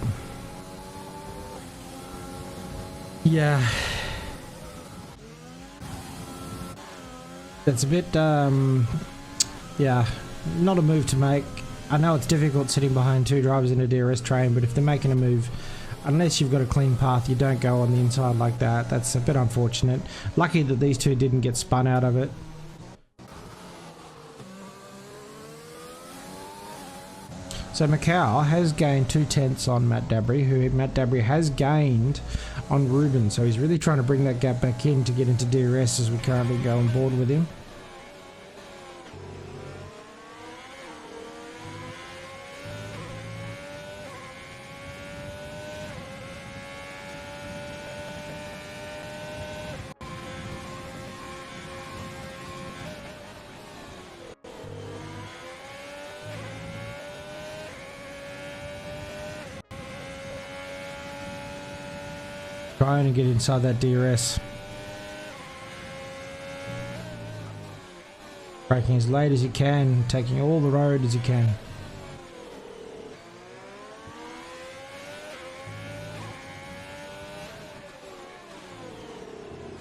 Yeah. That's a bit, yeah, not a move to make. I know it's difficult sitting behind 2 drivers in a DRS train, but if they're making a move, unless you've got a clean path, you don't go on the inside like that. That's a bit unfortunate. Lucky that these 2 didn't get spun out of it. So Macau has gained 2 tenths on Matt Dabry, who Matt Dabry has gained on Ruben. So he's really trying to bring that gap back in to get into DRS as we currently go on board with him. Trying to get inside that DRS. Braking as late as you can, taking all the road as you can.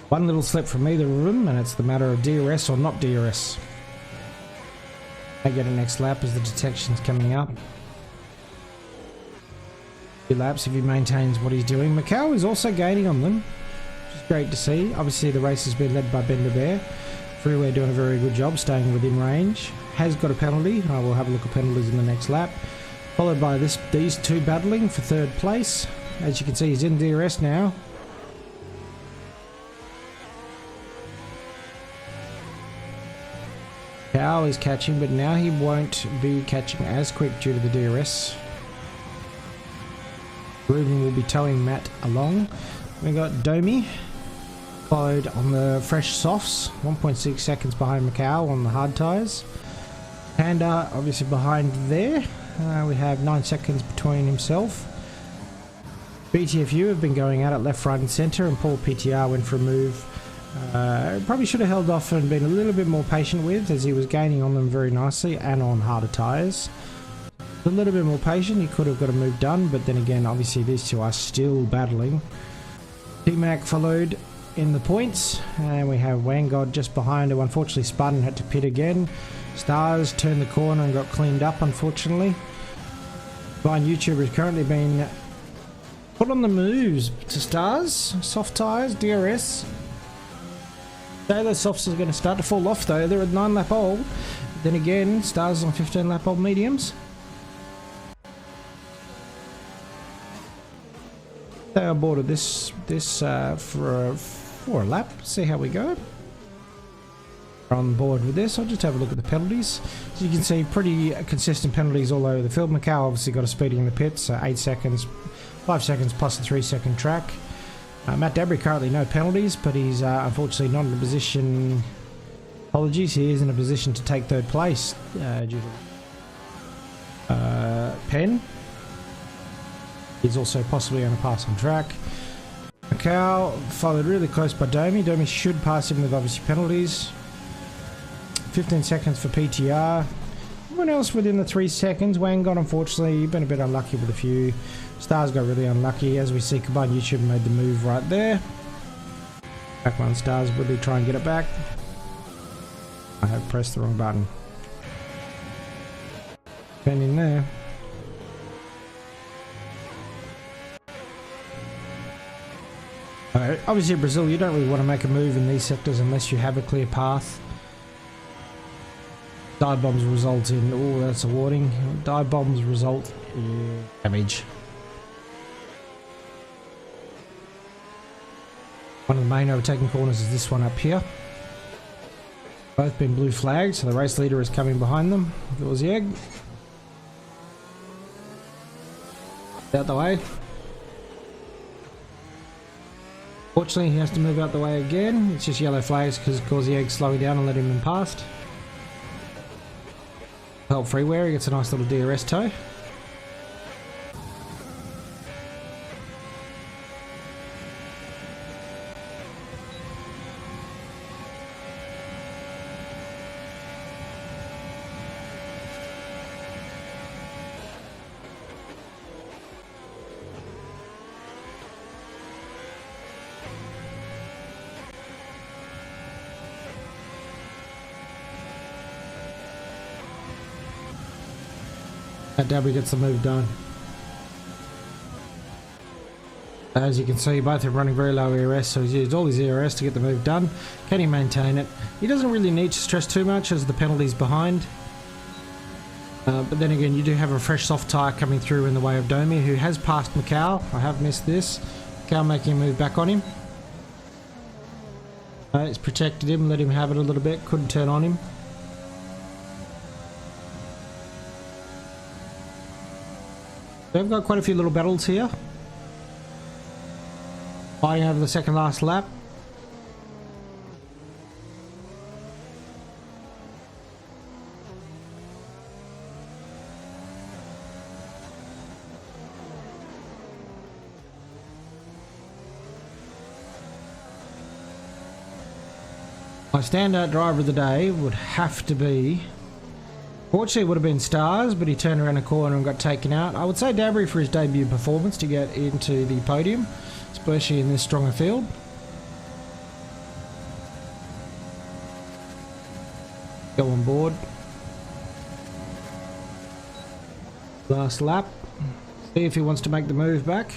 One little slip from either of them and it's the matter of DRS or not DRS. I get a next lap as the detection's coming up. 2 laps if he maintains what he's doing. Macau is also gaining on them, which is great to see. Obviously the race has been led by Bender Bear. Freeway doing a very good job staying within range. Has got a penalty. I will have a look at penalties in the next lap. Followed by these 2 battling for 3rd place. As you can see, he's in DRS now. Cow is catching, but now he won't be catching as quick due to the DRS. Ruben will be towing Matt along. We got Domi followed on the fresh softs, 1.6 seconds behind Macau on the hard tyres. Panda obviously behind there. We have 9 seconds between himself. BTFU have been going at it left, right and centre, and Paul PTR went for a move. Probably should have held off and been a little bit more patient with, as he was gaining on them very nicely and on harder tyres. A little bit more patient, he could have got a move done, but then again obviously these 2 are still battling. T-Mac followed in the points, and we have Wangod just behind, who unfortunately spun and had to pit again. Stars turned the corner and got cleaned up unfortunately. Blind YouTuber has currently been put on the moves to Stars, soft tyres, DRS. So those softs are going to start to fall off though. They're at 9 lap old. Then again, Stars on 15 lap old mediums. Stay on board of this for a lap. See how we go. We're on board with this. I'll just have a look at the penalties. As you can see, pretty consistent penalties all over the field. Macau obviously got a speeding in the pits, so 8 seconds, 5 seconds plus a 3-second track. Matt Dabry currently no penalties, but he's unfortunately not in a position. Apologies, he is in a position to take 3rd place due to Penn. He's also possibly going to pass on track. Macau followed really close by Domi. Domi should pass him with obviously penalties. 15 seconds for PTR. Everyone else within the 3 seconds. Wang got unfortunately been a bit unlucky with a few. Stars got really unlucky. As we see, Combined YouTube made the move right there. Back one, Stars really try and get it back. I have pressed the wrong button. Bend in there. Obviously in Brazil you don't really want to make a move in these sectors unless you have a clear path. Dive bombs result in, oh that's a warning, dive bombs result in damage. One of the main overtaking corners is this one up here. Both been blue flagged, so the race leader is coming behind them. Gorzieg. Out the way. Fortunately, he has to move out the way again. It's just yellow flags because Gorzieg's slowing down and letting him past. Help Freeware, he gets a nice little DRS tow. Matt Dabry gets the move done. As you can see, both are running very low ERS, so he's used all his ERS to get the move done. Can he maintain it? He doesn't really need to stress too much as the penalty's behind. But then again, you do have a fresh soft tyre coming through in the way of Domi, who has passed Macau. I have missed this. Macau making a move back on him. It's protected him, let him have it a little bit, couldn't turn on him. They've got quite a few little battles here. Fighting over the second last lap. My standout driver of the day would have to be... Fortunately, it would have been Stars, but he turned around a corner and got taken out. I would say Dabry for his debut performance to get into the podium, especially in this stronger field. Go on board. Last lap. See if he wants to make the move back.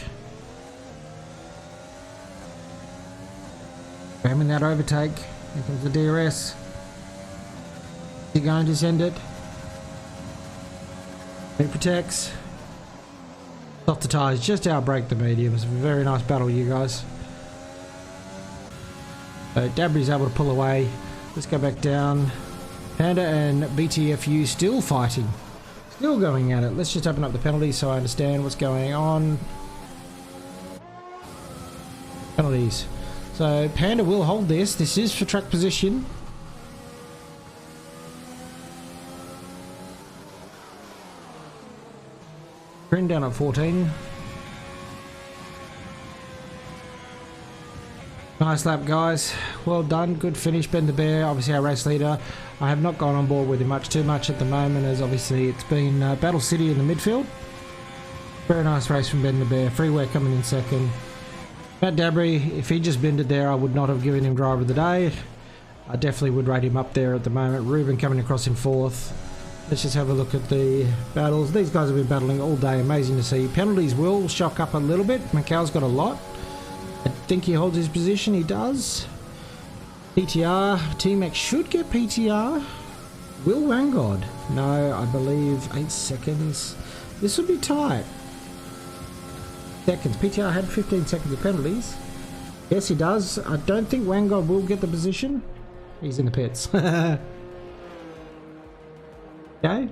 Ramming that overtake. Here comes the DRS. Is he going to send it? He protects. Off the tyres, just outbrake the mediums. Very nice battle, you guys. Dabry's able to pull away. Let's go back down. Panda and BTFU still fighting. Still going at it. Let's just open up the penalties so I understand what's going on. Penalties. So Panda will hold this. This is for track position. Green down at 14. Nice lap, guys. Well done. Good finish. Ben the Bear, obviously our race leader. I have not gone on board with him too much at the moment, as obviously it's been Battle City in the midfield. Very nice race from Ben the Bear. Freeway coming in second. Matt Dabry, if he just bended there, I would not have given him driver of the day. I definitely would rate him up there at the moment. Ruben coming across in fourth. Let's just have a look at the battles. These guys have been battling all day. Amazing to see. Penalties will shock up a little bit. Macau's got a lot. I think he holds his position. He does. PTR. T-Mac should get PTR. Will Vanguard? No, I believe 8 seconds. This would be tight. Seconds. PTR had 15 seconds of penalties. Yes, he does. I don't think Vanguard will get the position. He's in the pits. Okay.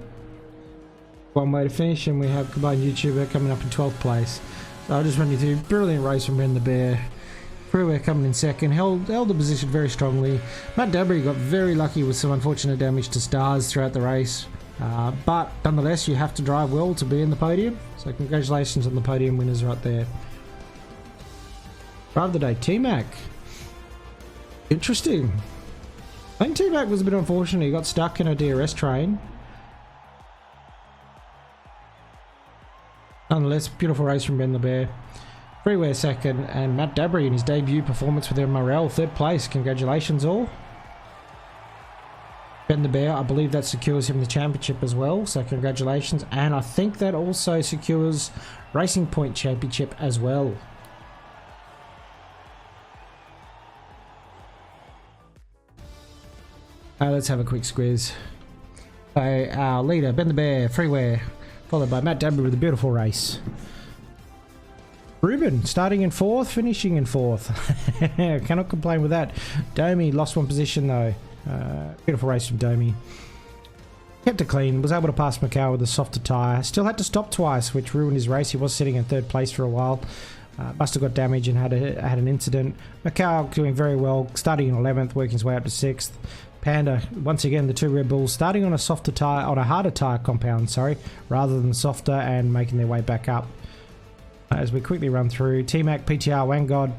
One way to finish, and we have combined YouTuber coming up in 12th place. So I'll just run you through. Brilliant race from Ben the Bear. Freeway coming in second. Held the position very strongly. Matt Dabry got very lucky with some unfortunate damage to Stars throughout the race. But nonetheless, you have to drive well to be in the podium. So congratulations on the podium winners right there. Drive of the day, T-Mac. Interesting. I think T-Mac was a bit unfortunate. He got stuck in a DRS train. Nonetheless, beautiful race from Ben the Bear. Freeway second, and Matt Dabry in his debut performance with MRL, third place. Congratulations all. Ben the Bear, I believe that secures him the championship as well, so congratulations. And I think that also secures Racing Point Championship as well. Let's have a quick squiz. Our leader, Ben the Bear, Freeway, followed by Matt Dabry with a beautiful race. Ruben starting in fourth, finishing in fourth. Cannot complain with that. Domi lost one position though. Beautiful race from Domi. Kept it clean, was able to pass Macau with a softer tyre. Still had to stop twice, which ruined his race. He was sitting in third place for a while. Must have got damaged and had an incident. Macau doing very well, starting in 11th, working his way up to 6th. Panda, once again, the two Red Bulls starting on a softer tyre, on a harder tyre compound, rather than softer, and making their way back up. As we quickly run through, T-Mac, PTR, Vanguard,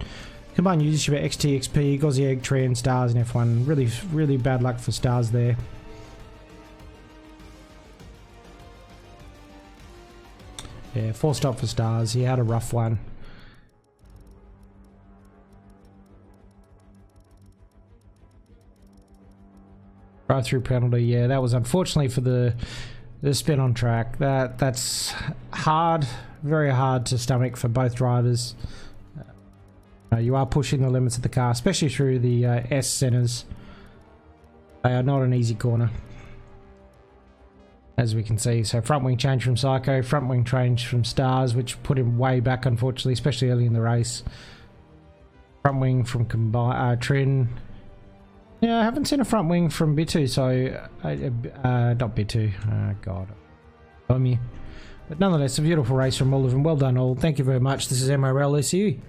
combined YouTuber, XTXP, Gozieg, Tree, and Stars in F1. Really bad luck for Stars there. Yeah, 4 stop for Stars. He had a rough one. Right through penalty, yeah, that was unfortunately for the the spin on track. That's hard, very hard to stomach for both drivers. You are pushing the limits of the car, especially through the S centers. They are not an easy corner, as we can see. So front wing change from Psycho, front wing change from Stars, which put him way back, unfortunately, especially early in the race. Front wing from Trin. Yeah, I haven't seen a front wing from Bitu, so not Bitu. God, on me. But nonetheless, a beautiful race from all of them. Well done all. Thank you very much. This is MRL OCE.